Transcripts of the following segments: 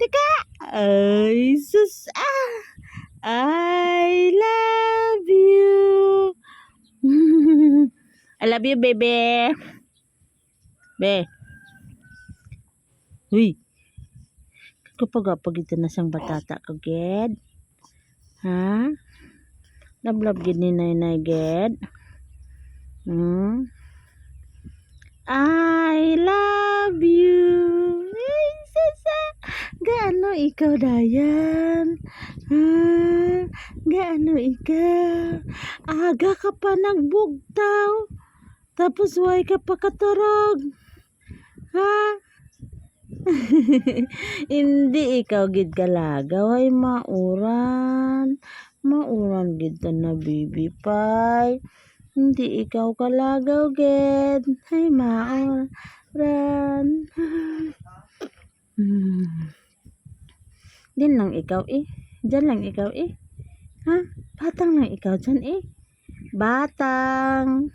Teka! Ay, sus! Ah! I love you! I love you, baby! Be! Uy! Kapag ito na siyang batata ko, Ged? Ha? Love gid ni Nay Ged? Hmm? I love you! Ay, sasa! Gaano ikaw, Dayan? Ha? Gaano ikaw? Aga ka pa nagbugtaw. Tapos way ka pa katurog. Ha? Hindi ikaw gid kalagaw ay mauran. Mauran gid ta na baby pie. Hindi ikaw kalagaw gid. Ay mauran. Din lang ikaw eh. Diyan lang ikaw eh. Ha? Batang lang ikaw dyan eh. Batang.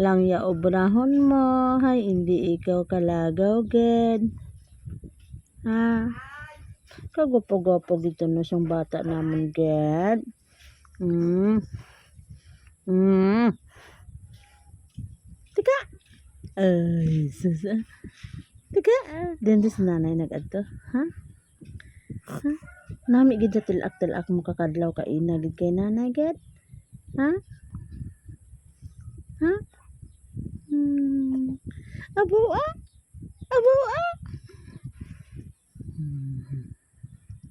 Lang ya obrahon mo. Hay, hindi ikaw kalagaw gid. Ha? Kagwapo-gwapo dito na siyang bata naman gid. Tika. Ay, susa. Tika. Dito si nanay nag-adto. Ha? Ha? Nami gid sa tilak-tilak mo kakadlaw ka ina gid kay nanay gid. Ha? Ha? Abo ah. Abo ah.